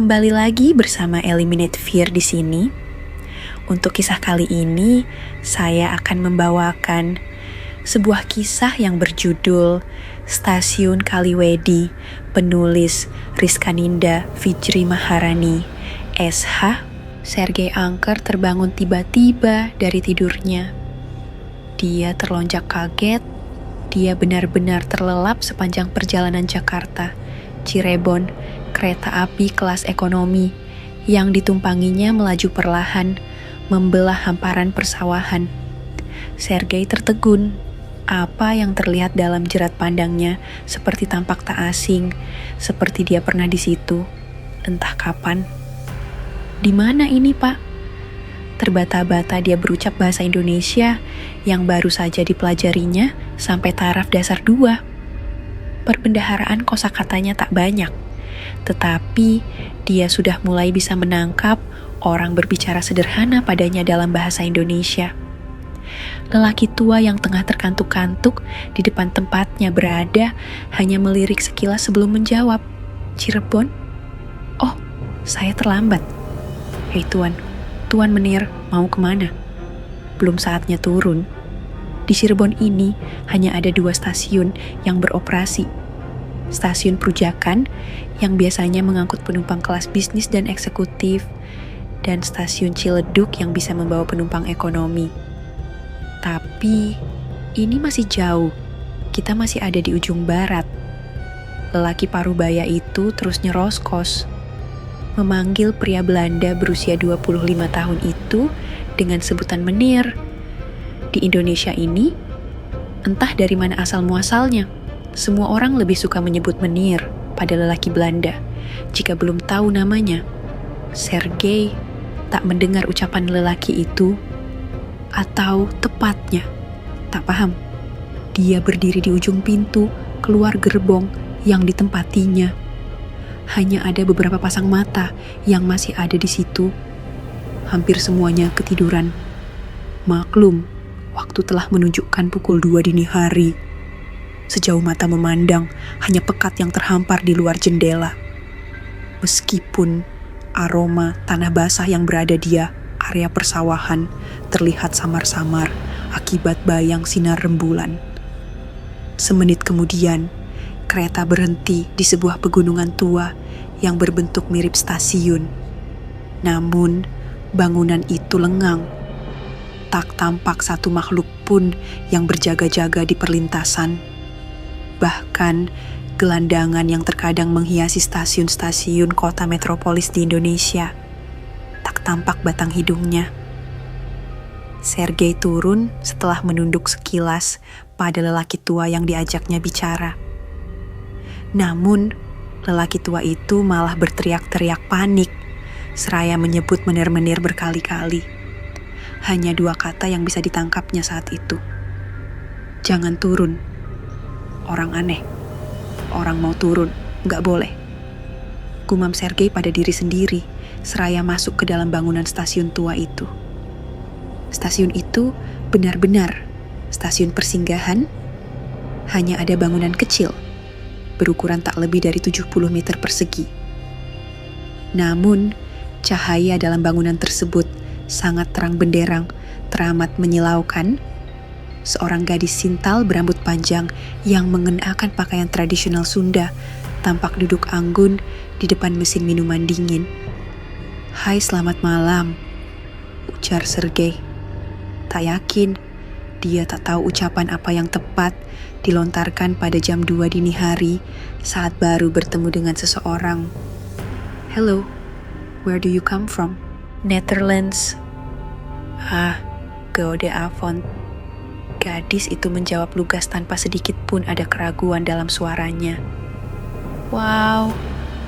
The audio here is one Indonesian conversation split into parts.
Kembali lagi bersama Eliminate Fear di sini. Untuk kisah kali ini, saya akan membawakan sebuah kisah yang berjudul Stasiun Kaliwedi, penulis Rizkaninda Fijri Maharani, SH. Sergei Angker terbangun tiba-tiba dari tidurnya. Dia terlonjak kaget. Dia benar-benar terlelap sepanjang perjalanan Jakarta, Cirebon, kereta api kelas ekonomi yang ditumpanginya melaju perlahan, membelah hamparan persawahan. Sergei tertegun. Apa yang terlihat dalam jerat pandangnya seperti tampak tak asing, seperti dia pernah di situ, entah kapan. Di mana ini, Pak? Terbata-bata dia berucap bahasa Indonesia yang baru saja dipelajarinya sampai taraf dasar 2. Perbendaharaan kosakatanya tak banyak, tetapi dia sudah mulai bisa menangkap orang berbicara sederhana padanya dalam bahasa Indonesia. Lelaki tua yang tengah terkantuk-kantuk di depan tempatnya berada hanya melirik sekilas sebelum menjawab. Cirebon? Oh, saya terlambat. Hei Tuan Menir, mau kemana? Belum saatnya turun. Di Cirebon ini hanya ada 2 stasiun yang beroperasi. Stasiun Perujakan yang biasanya mengangkut penumpang kelas bisnis dan eksekutif, dan stasiun Ciledug yang bisa membawa penumpang ekonomi. Tapi ini masih jauh, kita masih ada di ujung barat. Lelaki parubaya itu terus nyeroskos, memanggil pria Belanda berusia 25 tahun itu dengan sebutan Menir. Di Indonesia ini, entah dari mana asal muasalnya, semua orang lebih suka menyebut Menir pada lelaki Belanda jika belum tahu namanya. Sergei tak mendengar ucapan lelaki itu, atau tepatnya, tak paham. Dia berdiri di ujung pintu keluar gerbong yang ditempatinya. Hanya ada beberapa pasang mata yang masih ada di situ. Hampir semuanya ketiduran. Maklum, waktu telah menunjukkan pukul 2 dini hari. Sejauh mata memandang, hanya pekat yang terhampar di luar jendela. Meskipun aroma tanah basah yang berada di area persawahan terlihat samar-samar akibat bayang sinar rembulan. Semenit kemudian, kereta berhenti di sebuah pegunungan tua yang berbentuk mirip stasiun. Namun, bangunan itu lengang. Tak tampak satu makhluk pun yang berjaga-jaga di perlintasan. Bahkan, gelandangan yang terkadang menghiasi stasiun-stasiun kota metropolis di Indonesia, tak tampak batang hidungnya. Sergei turun setelah menunduk sekilas pada lelaki tua yang diajaknya bicara. Namun, lelaki tua itu malah berteriak-teriak panik, seraya menyebut Menir-menir berkali-kali. Hanya 2 kata yang bisa ditangkapnya saat itu. Jangan turun. Orang aneh. Orang mau turun, nggak boleh. Gumam Sergei pada diri sendiri, seraya masuk ke dalam bangunan stasiun tua itu. Stasiun itu benar-benar stasiun persinggahan. Hanya ada bangunan kecil, berukuran tak lebih dari 70 meter persegi. Namun, cahaya dalam bangunan tersebut sangat terang benderang, teramat menyilaukan. Seorang gadis sintal berambut panjang yang mengenakan pakaian tradisional Sunda tampak duduk anggun di depan mesin minuman dingin. "Hai, selamat malam," ujar Sergei. Tak yakin, dia tak tahu ucapan apa yang tepat dilontarkan pada jam 2 dini hari saat baru bertemu dengan seseorang. "Hello, where do you come from?" "Netherlands." "Ah, Gode Avond." Gadis itu menjawab lugas tanpa sedikit pun ada keraguan dalam suaranya. "Wow,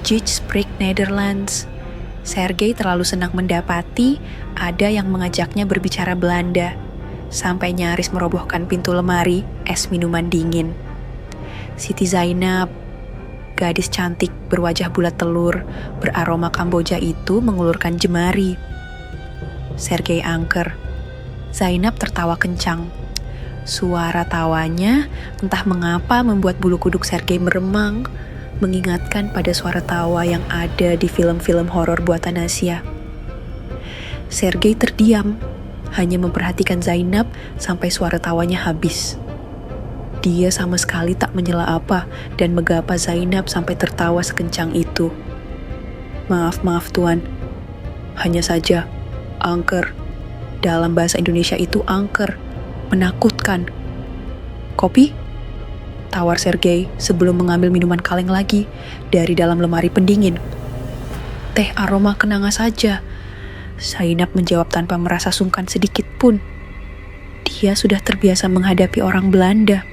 Jitsch spreekt Nederlands." Sergei terlalu senang mendapati ada yang mengajaknya berbicara Belanda, sampai nyaris merobohkan pintu lemari es minuman dingin. Siti Zainab, gadis cantik berwajah bulat telur, beraroma Kamboja itu mengulurkan jemari. Sergei Angker. Zainab tertawa kencang. Suara tawanya entah mengapa membuat bulu kuduk Sergei meremang. mengingatkan pada suara tawa yang ada di film-film horor buatan Asia. Sergei terdiam, hanya memperhatikan Zainab sampai suara tawanya habis. Dia sama sekali tak menyela apa dan menggapa Zainab sampai tertawa sekencang itu. Maaf tuan, hanya saja angker. Dalam bahasa Indonesia itu angker, menakutkan. Kopi? Tawar Sergei sebelum mengambil minuman kaleng lagi dari dalam lemari pendingin. Teh aroma kenanga saja. Zainab menjawab tanpa merasa sungkan sedikit pun. Dia sudah terbiasa menghadapi orang Belanda.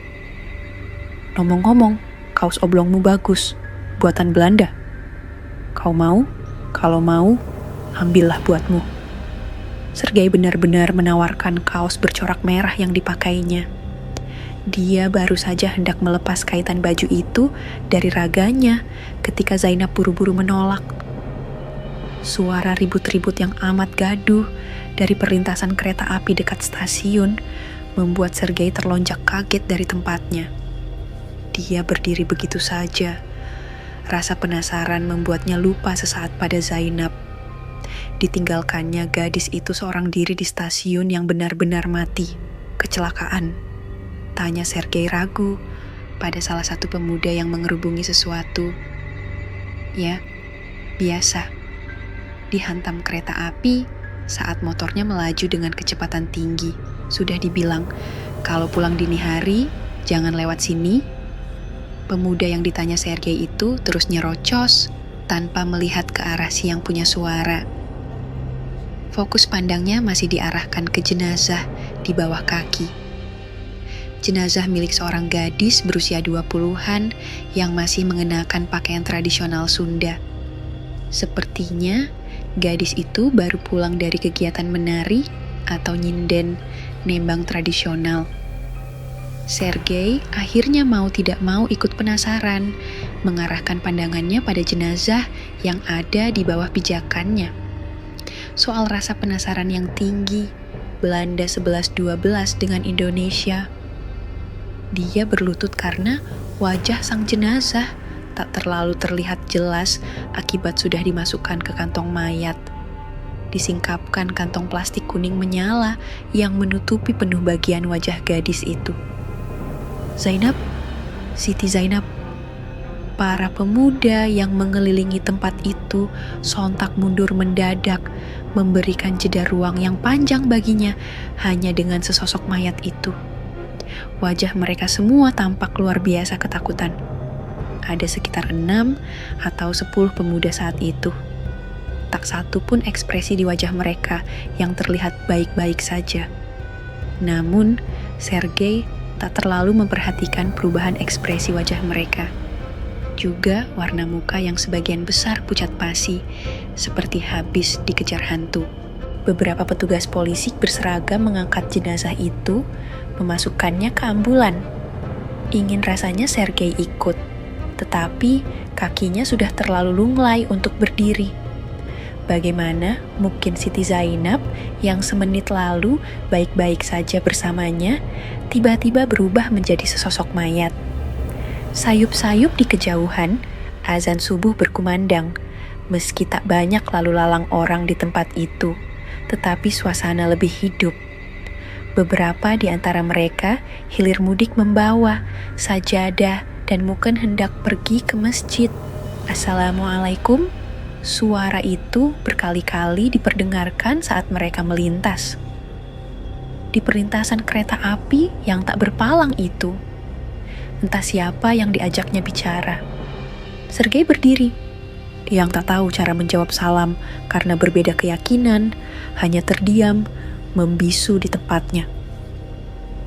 Ngomong-ngomong, kaos oblongmu bagus, buatan Belanda. Kau mau? Kalau mau, ambillah buatmu. Sergei benar-benar menawarkan kaos bercorak merah yang dipakainya. Dia baru saja hendak melepas kaitan baju itu dari raganya ketika Zainab buru-buru menolak. Suara ribut-ribut yang amat gaduh dari perlintasan kereta api dekat stasiun membuat Sergei terlonjak kaget dari tempatnya. Dia berdiri begitu saja. Rasa penasaran membuatnya lupa sesaat pada Zainab. Ditinggalkannya gadis itu seorang diri di stasiun yang benar-benar mati. Kecelakaan. Tanya Sergei ragu pada salah satu pemuda yang mengerubungi sesuatu. Ya, biasa. Dihantam kereta api saat motornya melaju dengan kecepatan tinggi. Sudah dibilang, kalau pulang dini hari, jangan lewat sini. Pemuda yang ditanya Sergei itu terus nyerocos tanpa melihat ke arah si yang punya suara. Fokus pandangnya masih diarahkan ke jenazah di bawah kaki. Jenazah milik seorang gadis berusia 20-an yang masih mengenakan pakaian tradisional Sunda. Sepertinya gadis itu baru pulang dari kegiatan menari atau nyinden nembang tradisional. Sergei akhirnya mau tidak mau ikut penasaran, mengarahkan pandangannya pada jenazah yang ada di bawah pijakannya. Soal rasa penasaran yang tinggi, Belanda 11-12 dengan Indonesia. Dia berlutut karena wajah sang jenazah tak terlalu terlihat jelas akibat sudah dimasukkan ke kantong mayat. Disingkapkan kantong plastik kuning menyala yang menutupi penuh bagian wajah gadis itu. Zainab, Siti Zainab. Para pemuda yang mengelilingi tempat itu sontak mundur mendadak, memberikan jeda ruang yang panjang baginya hanya dengan sesosok mayat itu. Wajah mereka semua tampak luar biasa ketakutan. Ada sekitar 6 atau 10 pemuda saat itu. Tak satu pun ekspresi di wajah mereka yang terlihat baik-baik saja. Namun, Sergei tak terlalu memperhatikan perubahan ekspresi wajah mereka. Juga warna muka yang sebagian besar pucat pasi, seperti habis dikejar hantu. Beberapa petugas polisi berseragam mengangkat jenazah itu, memasukkannya ke ambulan. Ingin rasanya Sergei ikut, tetapi kakinya sudah terlalu lunglai untuk berdiri. Bagaimana mungkin Siti Zainab yang semenit lalu baik-baik saja bersamanya, tiba-tiba berubah menjadi sesosok mayat. Sayup-sayup di kejauhan, azan subuh berkumandang. Meski tak banyak lalu lalang orang di tempat itu, tetapi suasana lebih hidup. Beberapa di antara mereka hilir mudik membawa sajadah dan mungkin hendak pergi ke masjid. Assalamualaikum. Suara itu berkali-kali diperdengarkan saat mereka melintas. Di perlintasan kereta api yang tak berpalang itu, entah siapa yang diajaknya bicara. Sergei berdiri. Yang tak tahu cara menjawab salam karena berbeda keyakinan, hanya terdiam, membisu di tempatnya.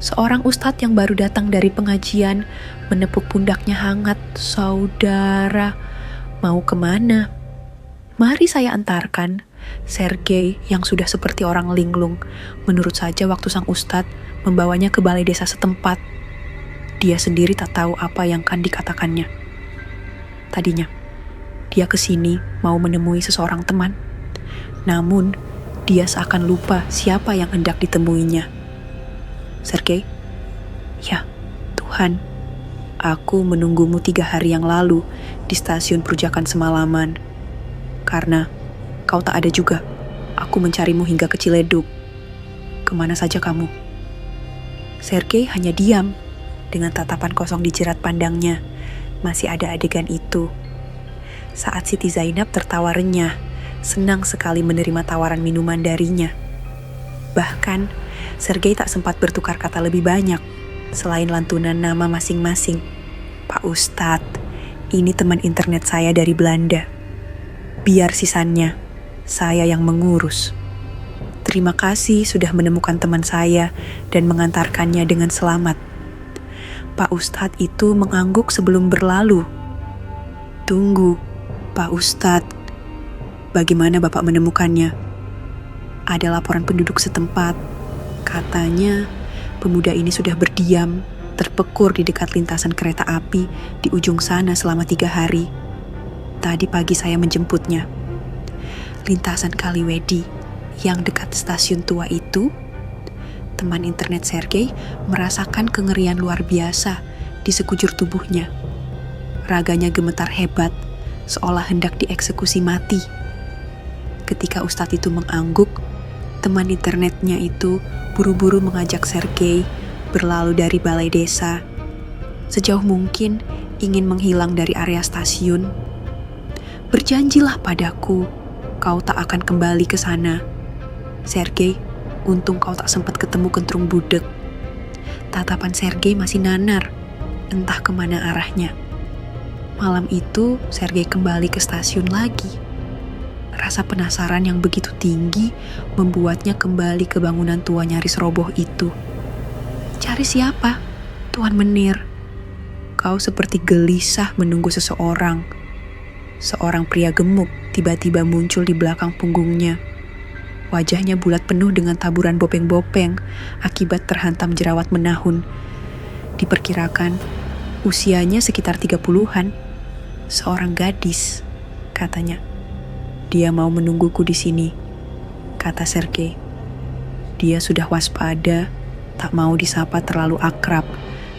Seorang ustadz yang baru datang dari pengajian menepuk pundaknya hangat. Saudara, mau kemana? Mari saya antarkan. Sergei yang sudah seperti orang linglung, menurut saja waktu sang ustadz membawanya ke balai desa setempat. Dia sendiri tak tahu apa yang akan dikatakannya. Tadinya, dia kesini mau menemui seseorang teman. Namun, dia seakan lupa siapa yang hendak ditemuinya. Sergei? Ya, Tuhan. aku menunggumu 3 hari yang lalu di stasiun Perujakan semalaman. Karena kau tak ada juga, aku mencarimu hingga ke Ciledug. Kemana saja kamu?" Sergei hanya diam, dengan tatapan kosong di jerat pandangnya. Masih ada adegan itu. Saat Siti Zainab tertawa renyah, senang sekali menerima tawaran minuman darinya. Bahkan, Sergei tak sempat bertukar kata lebih banyak, selain lantunan nama masing-masing. "Pak Ustadz, ini teman internet saya dari Belanda. Biar sisanya, saya yang mengurus. Terima kasih sudah menemukan teman saya dan mengantarkannya dengan selamat." Pak Ustadz itu mengangguk sebelum berlalu. "Tunggu, Pak Ustadz. Bagaimana Bapak menemukannya?" "Ada laporan penduduk setempat. Katanya, pemuda ini sudah berdiam, terpekur di dekat lintasan kereta api di ujung sana selama 3 hari. Tadi pagi saya menjemputnya. Lintasan Kaliwedi yang dekat stasiun tua itu." Teman internet Sergei merasakan kengerian luar biasa di sekujur tubuhnya. Raganya gemetar hebat, seolah hendak dieksekusi mati. Ketika Ustadz itu mengangguk, teman internetnya itu buru-buru mengajak Sergei berlalu dari balai desa. Sejauh mungkin ingin menghilang dari area stasiun. "Berjanjilah padaku, kau tak akan kembali ke sana. Sergei, untung kau tak sempat ketemu kentrung budek." Tatapan Sergei masih nanar, entah kemana arahnya. Malam itu, Sergei kembali ke stasiun lagi. Rasa penasaran yang begitu tinggi membuatnya kembali ke bangunan tua nyaris roboh itu. "Cari siapa, Tuan Menir?" Kau seperti gelisah menunggu seseorang. Seorang pria gemuk tiba-tiba muncul di belakang punggungnya. Wajahnya bulat penuh dengan taburan bopeng-bopeng akibat terhantam jerawat menahun. Diperkirakan usianya sekitar 30-an. "Seorang gadis," katanya. "Dia mau menungguku di sini," kata Sergei. Dia sudah waspada, tak mau disapa terlalu akrab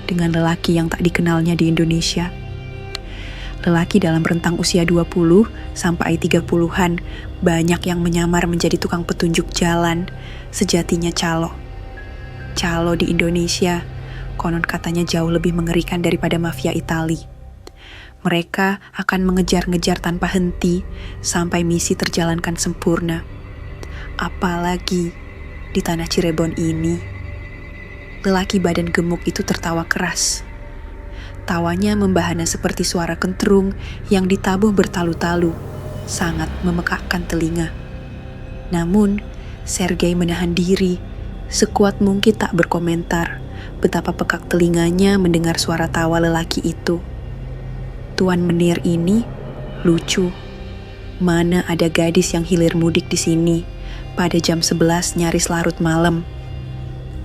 dengan lelaki yang tak dikenalnya di Indonesia. Lelaki dalam rentang usia 20 sampai 30-an banyak yang menyamar menjadi tukang petunjuk jalan, sejatinya calo. Calo di Indonesia konon katanya jauh lebih mengerikan daripada mafia Itali. Mereka akan mengejar-ngejar tanpa henti sampai misi terjalankan sempurna. Apalagi di tanah Cirebon ini. Lelaki badan gemuk itu tertawa keras. Tawanya membahana seperti suara kentrung yang ditabuh bertalu-talu, sangat memekakkan telinga. Namun, Sergei menahan diri, sekuat mungkin tak berkomentar betapa pekak telinganya mendengar suara tawa lelaki itu. Tuan Menir ini lucu. Mana ada gadis yang hilir mudik di sini pada jam 11 nyaris larut malam.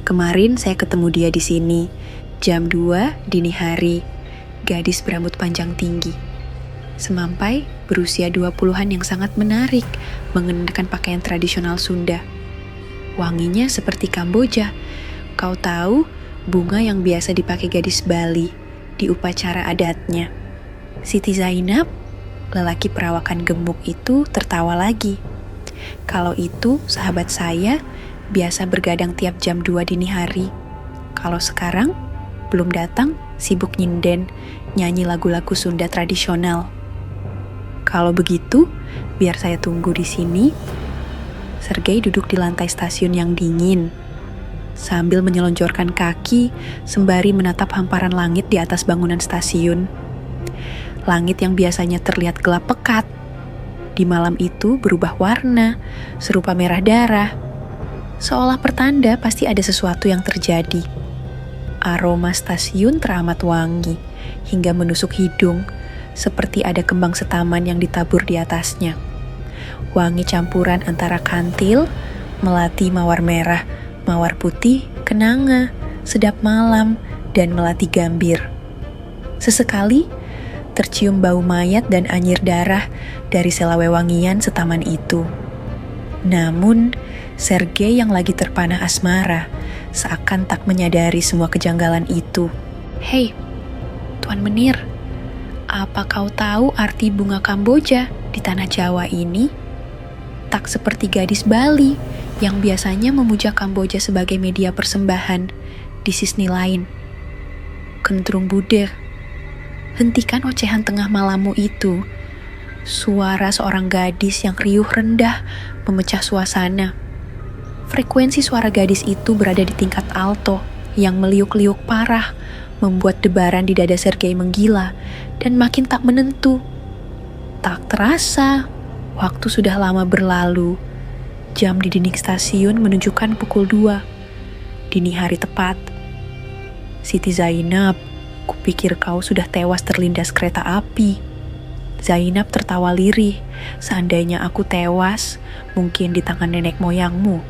Kemarin saya ketemu dia di sini, jam 2 dini hari, gadis berambut panjang tinggi. Semampai berusia 20-an yang sangat menarik, mengenakan pakaian tradisional Sunda. Wanginya seperti Kamboja. Kau tahu, bunga yang biasa dipakai gadis Bali di upacara adatnya. Siti Zainab, lelaki perawakan gemuk itu tertawa lagi. Kalau itu sahabat saya, biasa bergadang tiap jam 2 dini hari. Kalau sekarang, belum datang, sibuk nyinden, nyanyi lagu-lagu Sunda tradisional. Kalau begitu, biar saya tunggu di sini. Sergei duduk di lantai stasiun yang dingin, sambil menyelonjorkan kaki sembari menatap hamparan langit di atas bangunan stasiun. Langit yang biasanya terlihat gelap pekat, di malam itu berubah warna, serupa merah darah. Seolah pertanda pasti ada sesuatu yang terjadi. Aroma stasiun teramat wangi, hingga menusuk hidung, seperti ada kembang setaman yang ditabur di atasnya. Wangi campuran antara kantil, melati mawar merah, mawar putih, kenanga, sedap malam, dan melati gambir. Sesekali, tercium bau mayat dan anyir darah dari sela wewangian setaman itu. Namun, Sergei yang lagi terpanah asmara seakan tak menyadari semua kejanggalan itu. "Hei, Tuan Menir, apa kau tahu arti bunga Kamboja di tanah Jawa ini? Tak seperti gadis Bali yang biasanya memuja Kamboja sebagai media persembahan di sisi lain. Kentrung Buder, hentikan ocehan tengah malammu itu. Suara seorang gadis yang riuh rendah memecah suasana. Frekuensi suara gadis itu berada di tingkat alto yang meliuk-liuk parah, membuat debaran di dada Sergei menggila dan makin tak menentu. Tak terasa, waktu sudah lama berlalu. Jam di dinding stasiun menunjukkan pukul 2. Dini hari tepat. Siti Zainab, kupikir kau sudah tewas terlindas kereta api. Zainab tertawa lirih. Seandainya aku tewas, mungkin di tangan nenek moyangmu.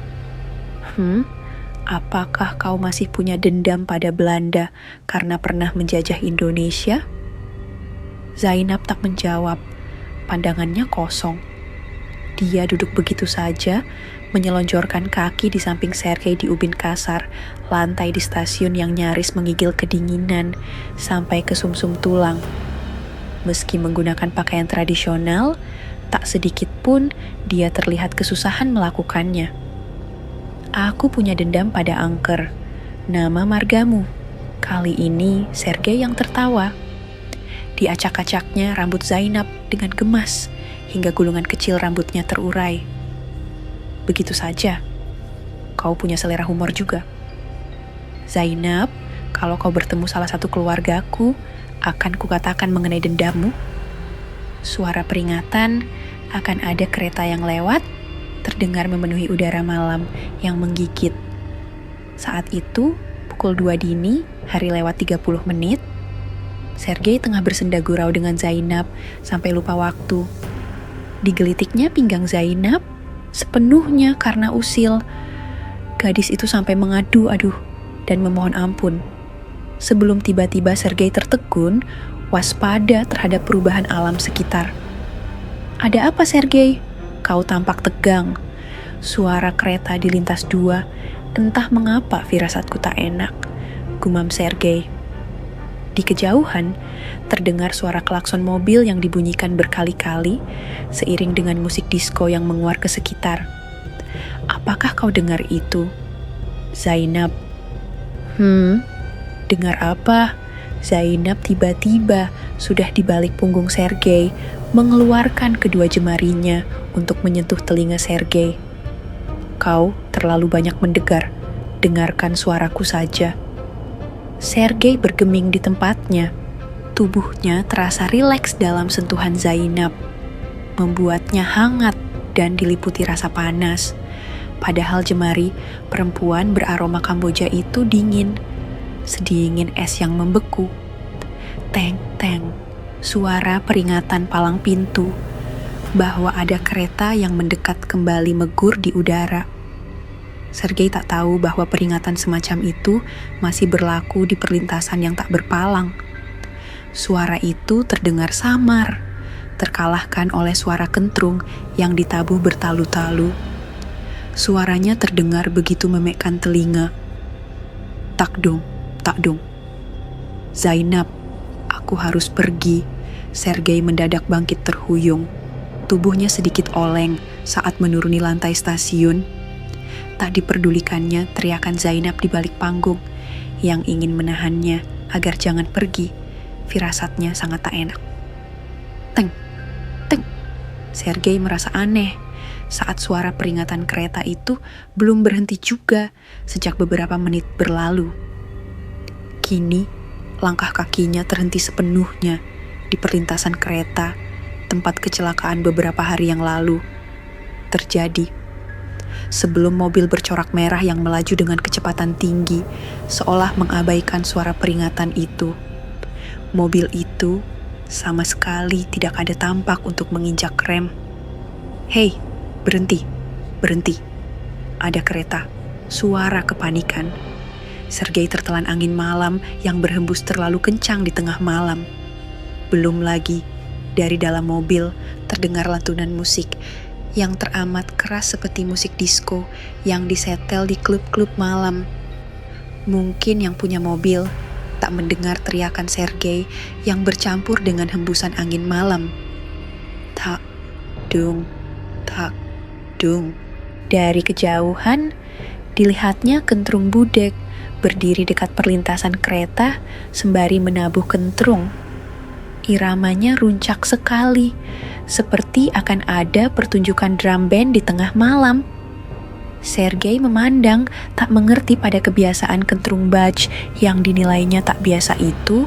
Apakah kau masih punya dendam pada Belanda karena pernah menjajah Indonesia? Zainab tak menjawab. Pandangannya kosong. Dia duduk begitu saja, menyelonjorkan kaki di samping Sergei di ubin kasar, lantai di stasiun yang nyaris menggigil kedinginan sampai ke sumsum tulang. Meski menggunakan pakaian tradisional, tak sedikit pun dia terlihat kesusahan melakukannya. Aku punya dendam pada angker, nama margamu. Kali ini Sergei yang tertawa. Diacak-acaknya rambut Zainab dengan gemas, hingga gulungan kecil rambutnya terurai. Begitu saja, kau punya selera humor juga. Zainab, kalau kau bertemu salah satu keluargaku, akan kukatakan mengenai dendammu. Suara peringatan akan ada kereta yang lewat, terdengar memenuhi udara malam yang menggigit. Saat itu, pukul 2 dini, hari lewat 30 menit, Sergei tengah bersenda gurau dengan Zainab sampai lupa waktu. Digelitiknya pinggang Zainab sepenuhnya karena usil. Gadis itu sampai mengadu-aduh dan memohon ampun. Sebelum tiba-tiba Sergei tertegun, waspada terhadap perubahan alam sekitar. Ada apa, Sergei? Kau tampak tegang. Suara kereta di lintas 2, entah mengapa firasatku tak enak, gumam Sergei. Di kejauhan, terdengar suara klakson mobil yang dibunyikan berkali-kali, seiring dengan musik disko yang menguar ke sekitar. Apakah kau dengar itu? Zainab. Dengar apa? Zainab tiba-tiba sudah di balik punggung Sergei, mengeluarkan kedua jemarinya untuk menyentuh telinga Sergei. Kau terlalu banyak mendegar, dengarkan suaraku saja. Sergei bergeming di tempatnya. Tubuhnya terasa rileks dalam sentuhan Zainab, membuatnya hangat dan diliputi rasa panas. Padahal jemari perempuan beraroma Kamboja itu dingin, sedingin es yang membeku. Teng-teng, suara peringatan palang pintu bahwa ada kereta yang mendekat kembali megur di udara. Sergei tak tahu bahwa peringatan semacam itu masih berlaku di perlintasan yang tak berpalang. Suara itu terdengar samar, terkalahkan oleh suara kentrung yang ditabuh bertalu-talu. Suaranya terdengar begitu memekkan telinga. Takdung, takdung. Zainab, aku harus pergi. Sergei mendadak bangkit terhuyung. Tubuhnya sedikit oleng saat menuruni lantai stasiun. Tak diperdulikannya teriakan Zainab di balik panggung yang ingin menahannya agar jangan pergi. Firasatnya sangat tak enak. Teng, teng. Sergei merasa aneh saat suara peringatan kereta itu belum berhenti juga sejak beberapa menit berlalu. Kini, langkah kakinya terhenti sepenuhnya di perlintasan kereta tempat kecelakaan beberapa hari yang lalu terjadi. Sebelum mobil bercorak merah yang melaju dengan kecepatan tinggi, seolah mengabaikan suara peringatan itu. Mobil itu sama sekali tidak ada tampak untuk menginjak rem. Hei, berhenti, berhenti. Ada kereta, suara kepanikan. Sergei tertelan angin malam yang berhembus terlalu kencang di tengah malam. Belum lagi, dari dalam mobil terdengar lantunan musik yang teramat keras seperti musik disko yang disetel di klub-klub malam. Mungkin yang punya mobil tak mendengar teriakan Sergei yang bercampur dengan hembusan angin malam. Tak, dung, tak, dung. Dari kejauhan, dilihatnya kentrung budek berdiri dekat perlintasan kereta sembari menabuh kentrung. Iramanya runcak sekali, seperti akan ada pertunjukan drum band di tengah malam. Sergei memandang, tak mengerti pada kebiasaan kentrung baj yang dinilainya tak biasa itu.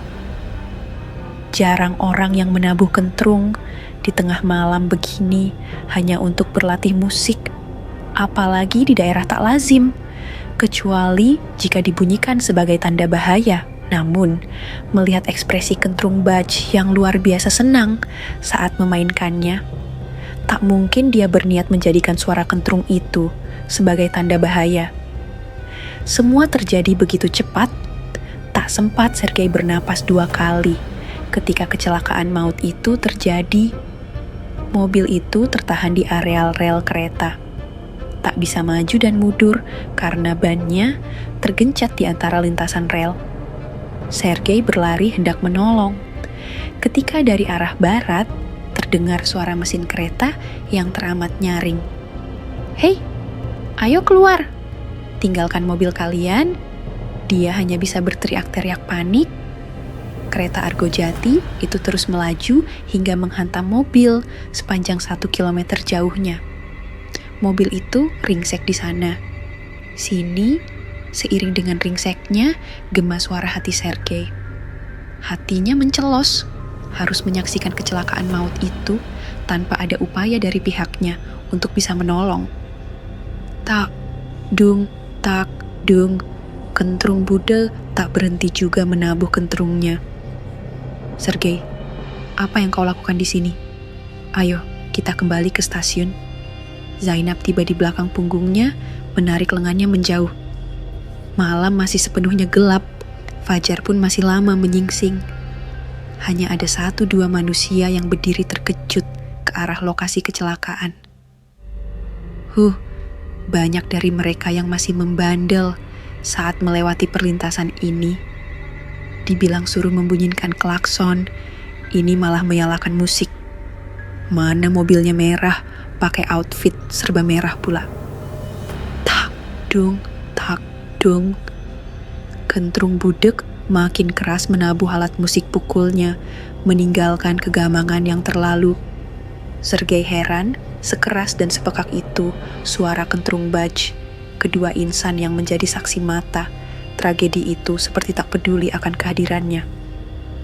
Jarang orang yang menabuh kentrung di tengah malam begini hanya untuk berlatih musik, apalagi di daerah tak lazim, kecuali jika dibunyikan sebagai tanda bahaya. Namun, melihat ekspresi kentrung baj yang luar biasa senang saat memainkannya, tak mungkin dia berniat menjadikan suara kentrung itu sebagai tanda bahaya. Semua terjadi begitu cepat, tak sempat Sergei bernapas 2 kali ketika kecelakaan maut itu terjadi. Mobil itu tertahan di areal rel kereta. Tak bisa maju dan mundur karena bannya tergencet di antara lintasan rel. Sergei berlari hendak menolong. Ketika dari arah barat, terdengar suara mesin kereta yang teramat nyaring. "Hei, ayo keluar! Tinggalkan mobil kalian." Dia hanya bisa berteriak-teriak panik. Kereta Argo Jati itu terus melaju hingga menghantam mobil sepanjang 1 kilometer jauhnya. Mobil itu ringsek di sana, sini. Seiring dengan ringseknya, gema suara hati Sergei. Hatinya mencelos, harus menyaksikan kecelakaan maut itu tanpa ada upaya dari pihaknya untuk bisa menolong. Tak, dung, tak, dung. Kentrung Bude tak berhenti juga menabuh kentrungnya. "Sergei, apa yang kau lakukan di sini? Ayo, kita kembali ke stasiun." Zainab tiba di belakang punggungnya, menarik lengannya menjauh. Malam masih sepenuhnya gelap, fajar pun masih lama menyingsing. Hanya ada 1-2 manusia yang berdiri terkejut ke arah lokasi kecelakaan. Banyak dari mereka yang masih membandel saat melewati perlintasan ini. Dibilang suruh membunyikan klakson, ini malah menyalakan musik. Mana mobilnya merah, pakai outfit serba merah pula. Tak, dung, tak, dung. Kentrung budek makin keras menabuh alat musik pukulnya, meninggalkan kegamangan yang terlalu. Sergei heran, sekeras dan sepekak itu suara kentrung baj. Kedua insan yang menjadi saksi mata tragedi itu seperti tak peduli akan kehadirannya.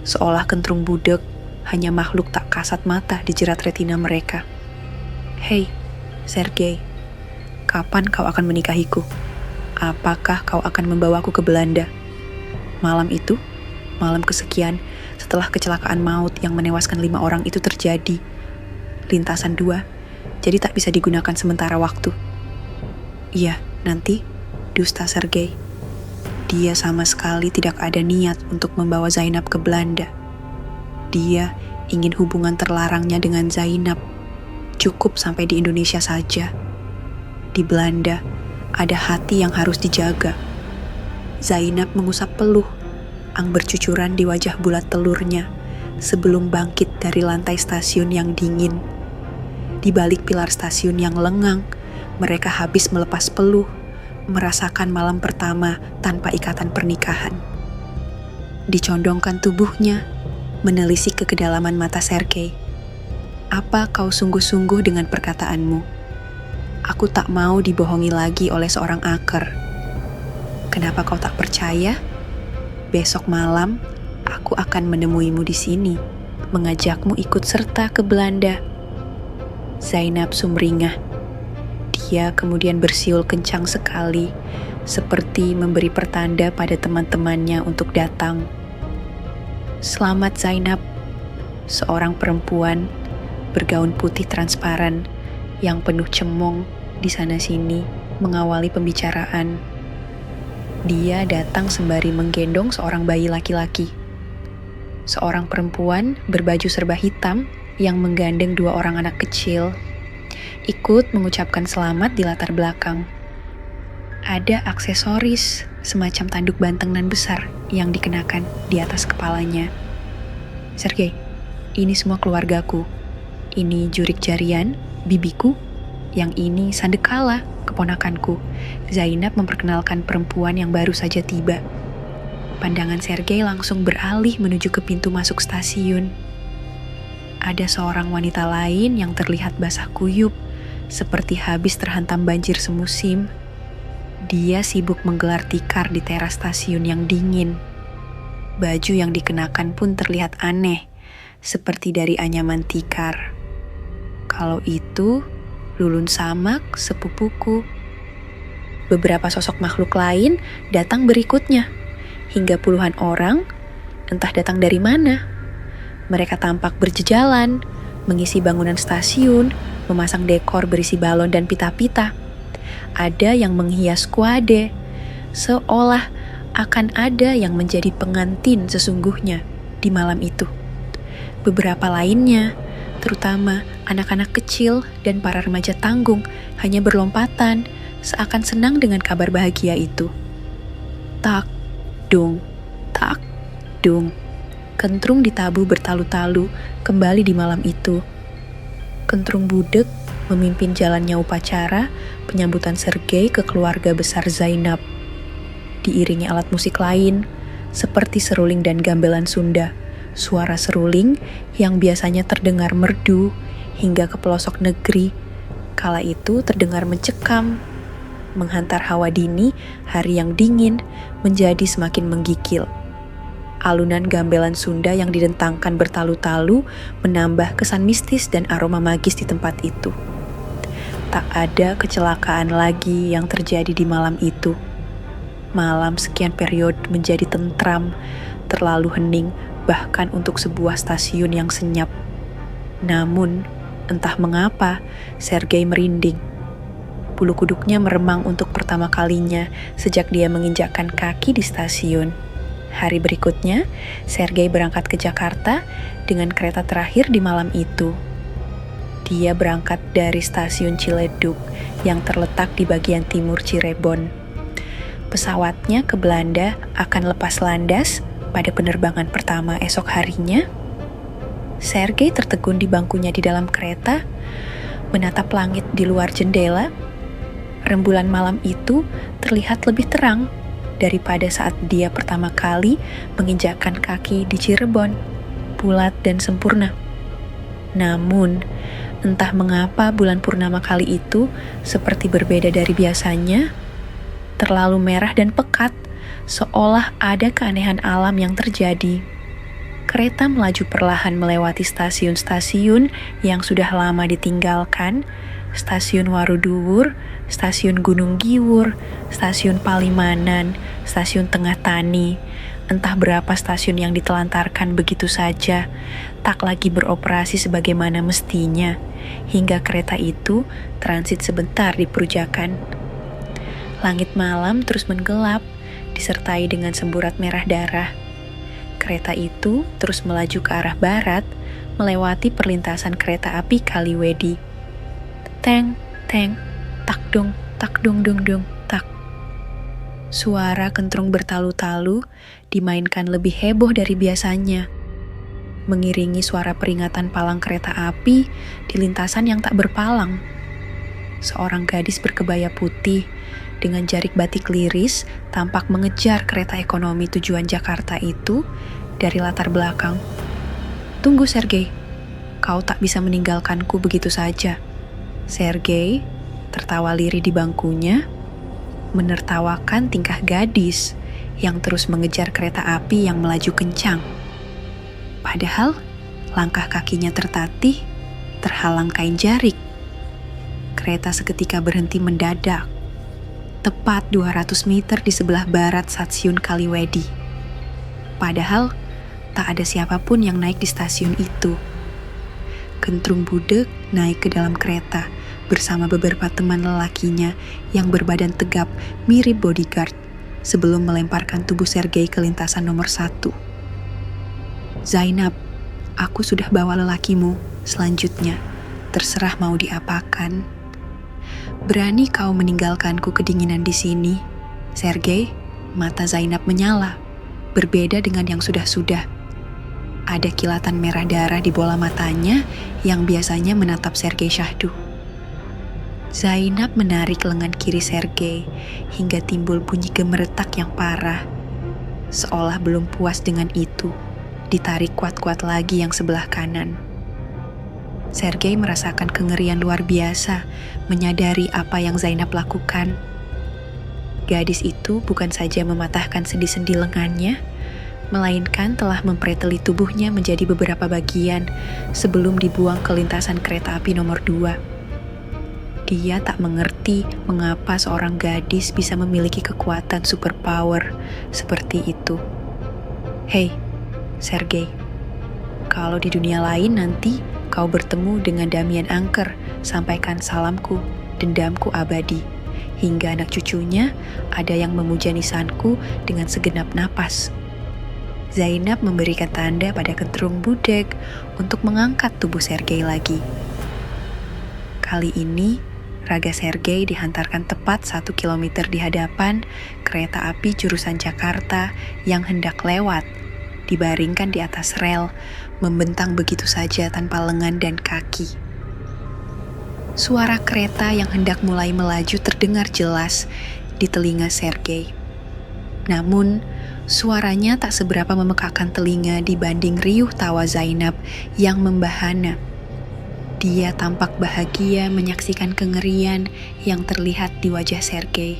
Seolah kentrung budek hanya makhluk tak kasat mata di jerat retina mereka. "Hei, Sergei, kapan kau akan menikahiku? Apakah kau akan membawaku ke Belanda?" Malam itu, malam kesekian setelah kecelakaan maut yang menewaskan 5 orang itu terjadi. Lintasan 2, jadi tak bisa digunakan sementara waktu. Iya, nanti, dusta Sergei. Dia sama sekali tidak ada niat untuk membawa Zainab ke Belanda. Dia ingin hubungan terlarangnya dengan Zainab cukup sampai di Indonesia saja. Di Belanda, ada hati yang harus dijaga. Zainab mengusap peluh, ang bercucuran di wajah bulat telurnya sebelum bangkit dari lantai stasiun yang dingin. Di balik pilar stasiun yang lengang, mereka habis melepas peluh, merasakan malam pertama tanpa ikatan pernikahan. Dicondongkan tubuhnya, menelisik ke kedalaman mata Sergei. "Apa kau sungguh-sungguh dengan perkataanmu? Aku tak mau dibohongi lagi oleh seorang aker. Kenapa kau tak percaya? Besok malam, aku akan menemuimu di sini, mengajakmu ikut serta ke Belanda." Zainab sumringah. Dia kemudian bersiul kencang sekali, seperti memberi pertanda pada teman-temannya untuk datang. "Selamat Zainab," seorang perempuan bergaun putih transparan yang penuh cemong di sana-sini mengawali pembicaraan. Dia datang sembari menggendong seorang bayi laki-laki. Seorang perempuan berbaju serba hitam yang menggandeng 2 orang anak kecil ikut mengucapkan selamat di latar belakang. ada aksesoris semacam tanduk banteng nan besar yang dikenakan di atas kepalanya. Sergei, ini semua keluargaku. Ini jurik jarian, bibiku. Yang ini Sandekala, keponakanku. Zainab memperkenalkan perempuan yang baru saja tiba. Pandangan Sergei langsung beralih menuju ke pintu masuk stasiun. Ada seorang wanita lain yang terlihat basah kuyup, seperti habis terhantam banjir semusim. Dia sibuk menggelar tikar di teras stasiun yang dingin. Baju yang dikenakan pun terlihat aneh, seperti dari anyaman tikar. Kalau itu, Lulun Samak, sepupuku. Beberapa sosok makhluk lain datang berikutnya, hingga puluhan orang, entah datang dari mana. Mereka tampak berjejalan, mengisi bangunan stasiun, memasang dekor berisi balon dan pita-pita. Ada yang menghias kuade, seolah akan ada yang menjadi pengantin sesungguhnya di malam itu. Beberapa lainnya, terutama anak-anak kecil dan para remaja tanggung, hanya berlompatan, seakan senang dengan kabar bahagia itu. Tak, dung, tak, dung. Kentrung ditabuh bertalu-talu kembali di malam itu. Kentrung budek memimpin jalannya upacara penyambutan Sergei ke keluarga besar Zainab. Diiringi alat musik lain, seperti seruling dan gamelan Sunda. Suara seruling yang biasanya terdengar merdu hingga ke pelosok negeri, kala itu terdengar mencekam, menghantar hawa dini hari yang dingin menjadi semakin menggigil. Alunan gamelan Sunda yang didentangkan bertalu-talu menambah kesan mistis dan aroma magis di tempat itu. Tak ada kecelakaan lagi yang terjadi di malam itu. Malam sekian periode menjadi tentram, terlalu hening bahkan untuk sebuah stasiun yang senyap. Namun, entah mengapa, Sergei merinding. Bulu kuduknya meremang untuk pertama kalinya sejak dia menginjakkan kaki di stasiun. Hari berikutnya, Sergei berangkat ke Jakarta dengan kereta terakhir di malam itu. Dia berangkat dari stasiun Ciledug yang terletak di bagian timur Cirebon. Pesawatnya ke Belanda akan lepas landas pada penerbangan pertama esok harinya. Sergei tertegun di bangkunya di dalam kereta, menatap langit di luar jendela. Rembulan malam itu terlihat lebih terang daripada saat dia pertama kali menginjakkan kaki di Cirebon, bulat dan sempurna. Namun, entah mengapa bulan purnama kali itu seperti berbeda dari biasanya, terlalu merah dan pekat, seolah ada keanehan alam yang terjadi. Kereta melaju perlahan melewati stasiun-stasiun yang sudah lama ditinggalkan, Stasiun Waruduwur, Stasiun Gunung Giwur, Stasiun Palimanan, Stasiun Tengah Tani. Entah berapa stasiun yang ditelantarkan begitu saja, tak lagi beroperasi sebagaimana mestinya, hingga kereta itu transit sebentar di Perujakan. Langit malam terus menggelap, disertai dengan semburat merah darah. Kereta itu terus melaju ke arah barat, melewati perlintasan kereta api Kaliwedi. Teng, teng, tak dung, tak. Suara kentrung bertalu-talu dimainkan lebih heboh dari biasanya, mengiringi suara peringatan palang kereta api di lintasan yang tak berpalang. Seorang gadis berkebaya putih dengan jarik batik liris tampak mengejar kereta ekonomi tujuan Jakarta itu dari latar belakang. Tunggu Sergei, kau tak bisa meninggalkanku begitu saja. Sergei tertawa lirih di bangkunya, menertawakan tingkah gadis yang terus mengejar kereta api yang melaju kencang. Padahal langkah kakinya tertatih, terhalang kain jarik. Kereta seketika berhenti mendadak, tepat 200 meter di sebelah barat stasiun Kaliwedi. Padahal tak ada siapapun yang naik di stasiun itu. Kentrung budek naik ke dalam kereta bersama beberapa teman lelakinya yang berbadan tegap mirip bodyguard sebelum melemparkan tubuh Sergei ke lintasan nomor 1. Zainab, aku sudah bawa lelakimu selanjutnya, terserah mau diapakan. Berani kau meninggalkanku kedinginan di sini, Sergei? Mata Zainab menyala, berbeda dengan yang sudah-sudah. Ada kilatan merah darah di bola matanya yang biasanya menatap Sergei Syahdu. Zainab menarik lengan kiri Sergei hingga timbul bunyi gemeretak yang parah. Seolah belum puas dengan itu, ditarik kuat-kuat lagi yang sebelah kanan. Sergei merasakan kengerian luar biasa menyadari apa yang Zainab lakukan. Gadis itu bukan saja mematahkan sendi-sendi lengannya, melainkan telah mempreteli tubuhnya menjadi beberapa bagian sebelum dibuang ke lintasan kereta api nomor 2. Dia tak mengerti mengapa seorang gadis bisa memiliki kekuatan superpower seperti itu. Hei, Sergei, kalau di dunia lain nanti kau bertemu dengan Damian Anker, sampaikan salamku, dendamku abadi. Hingga anak cucunya ada yang memuja nisanku dengan segenap napas. Zainab memberikan tanda pada kentrung budek untuk mengangkat tubuh Sergei lagi. Kali ini, raga Sergei dihantarkan tepat 1 kilometer di hadapan kereta api jurusan Jakarta yang hendak lewat, dibaringkan di atas rel, membentang begitu saja tanpa lengan dan kaki. Suara kereta yang hendak mulai melaju terdengar jelas di telinga Sergei. Namun, suaranya tak seberapa memekakkan telinga dibanding riuh tawa Zainab yang membahana. Dia tampak bahagia menyaksikan kengerian yang terlihat di wajah Sergei.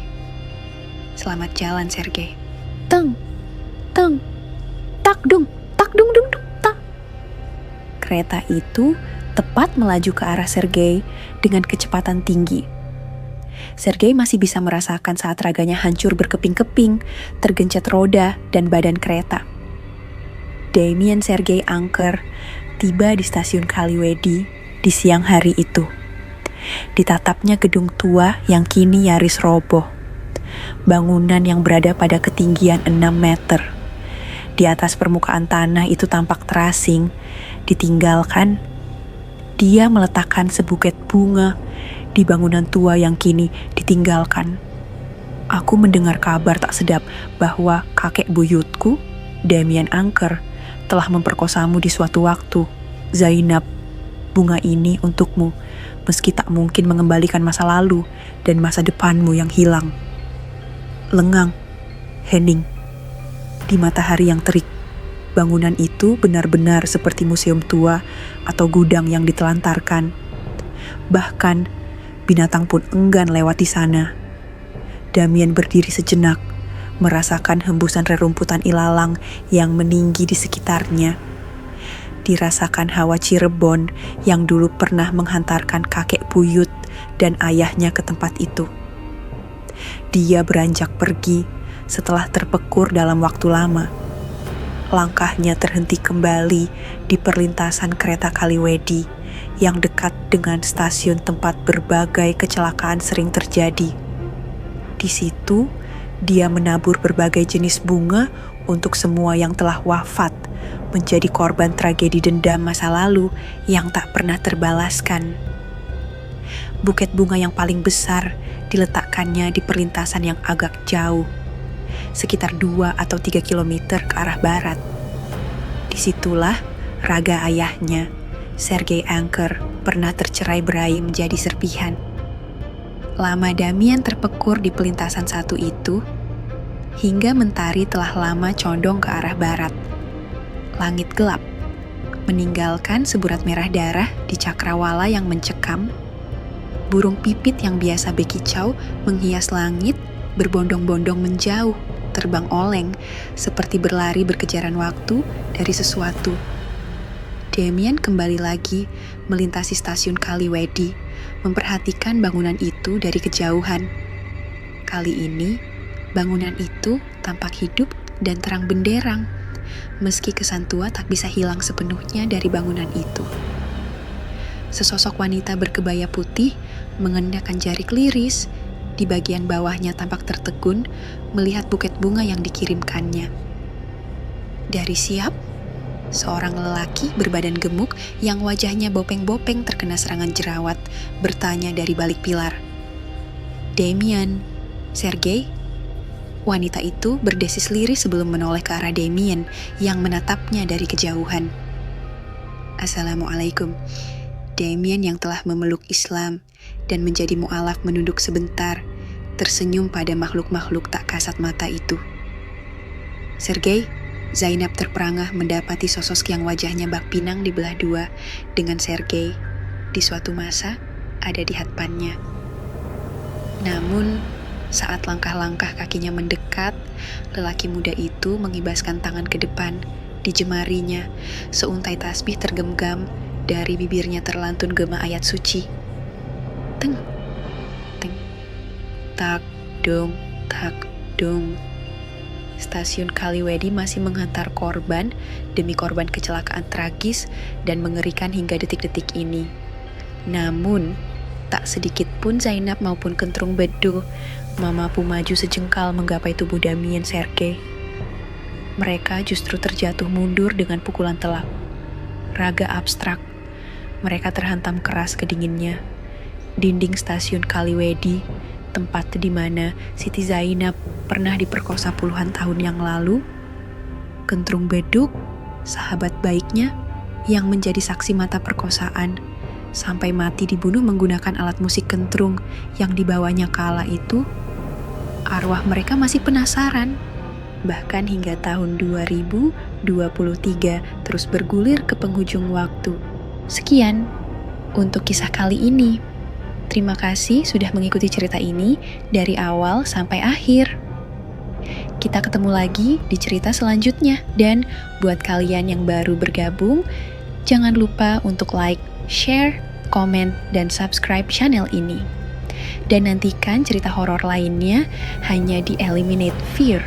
Selamat jalan, Sergei. Teng, teng, tak dung, dung, tak. Kereta itu tepat melaju ke arah Sergei dengan kecepatan tinggi. Sergei masih bisa merasakan saat raganya hancur berkeping-keping, tergencet roda dan badan kereta. Damian Sergei Anker tiba di stasiun Kaliwedi di siang hari itu. Ditatapnya gedung tua yang kini nyaris roboh. Bangunan yang berada pada ketinggian 6 meter. Di atas permukaan tanah itu tampak terasing, ditinggalkan. Dia meletakkan sebuket bunga di bangunan tua yang kini ditinggalkan. Aku mendengar kabar tak sedap bahwa kakek buyutku, Damian Anker, telah memperkosamu di suatu waktu. Zainab, bunga ini untukmu, meski tak mungkin mengembalikan masa lalu dan masa depanmu yang hilang. Lengang, hening, di matahari yang terik. Bangunan itu benar-benar seperti museum tua atau gudang yang ditelantarkan. Bahkan, binatang pun enggan lewat di sana. Damian berdiri sejenak, merasakan hembusan rerumputan ilalang yang meninggi di sekitarnya. Dirasakan hawa Cirebon yang dulu pernah menghantarkan kakek buyut dan ayahnya ke tempat itu. Dia beranjak pergi setelah terpekur dalam waktu lama. Langkahnya terhenti kembali di perlintasan kereta Kaliwedi yang dekat dengan stasiun tempat berbagai kecelakaan sering terjadi. Di situ, dia menabur berbagai jenis bunga untuk semua yang telah wafat, menjadi korban tragedi dendam masa lalu yang tak pernah terbalaskan. Buket bunga yang paling besar diletakkannya di perlintasan yang agak jauh, sekitar 2 atau 3 kilometer ke arah barat. Disitulah raga ayahnya, Sergei Anker, pernah tercerai-berai menjadi serpihan. Lama Damian terpekur di pelintasan satu itu, hingga mentari telah lama condong ke arah barat. Langit gelap, meninggalkan seburat merah darah di cakrawala yang mencekam. Burung pipit yang biasa bekicau menghias langit berbondong-bondong menjauh, terbang oleng, seperti berlari berkejaran waktu dari sesuatu. Damian kembali lagi melintasi stasiun Kaliwedi, memperhatikan bangunan itu dari kejauhan. Kali ini, bangunan itu tampak hidup dan terang benderang, meski kesan tua tak bisa hilang sepenuhnya dari bangunan itu. Sesosok wanita berkebaya putih mengenakan jari keliris. Di bagian bawahnya tampak tertegun melihat buket bunga yang dikirimkannya. Dari siap, seorang lelaki berbadan gemuk yang wajahnya bopeng-bopeng terkena serangan jerawat bertanya dari balik pilar. Damien, Sergei. Wanita itu berdesis lirih sebelum menoleh ke arah Damien yang menatapnya dari kejauhan. Assalamualaikum. Damien yang telah memeluk Islam dan menjadi mu'alaf menunduk sebentar, tersenyum pada makhluk-makhluk tak kasat mata itu. Sergei, Zainab terperangah mendapati sosok yang wajahnya bak pinang dibelah dua dengan Sergei di suatu masa ada di hadapannya. Namun, saat langkah-langkah kakinya mendekat, lelaki muda itu mengibaskan tangan ke depan. Di jemarinya, seuntai tasbih tergenggam, dari bibirnya terlantun gema ayat suci. Teng, teng, tak dong. Stasiun Kaliwedi masih menghantar korban demi korban kecelakaan tragis dan mengerikan hingga detik-detik ini. Namun, tak sedikit pun Zainab maupun Kentrung Bedul mampu maju sejengkal menggapai tubuh Damien Sergei. Mereka justru terjatuh mundur dengan pukulan telak. Raga abstrak. Mereka terhantam keras ke dinginnya. Dinding stasiun Kaliwedi, tempat di mana Siti Zainab pernah diperkosa puluhan tahun yang lalu. Kentrung Beduk, sahabat baiknya, yang menjadi saksi mata perkosaan, sampai mati dibunuh menggunakan alat musik kentrung yang dibawanya kala itu. Arwah mereka masih penasaran. Bahkan hingga tahun 2023 terus bergulir ke penghujung waktu. Sekian untuk kisah kali ini. Terima kasih sudah mengikuti cerita ini dari awal sampai akhir. Kita ketemu lagi di cerita selanjutnya. Dan buat kalian yang baru bergabung, jangan lupa untuk like, share, komen, dan subscribe channel ini. Dan nantikan cerita horor lainnya hanya di Eliminate Fear.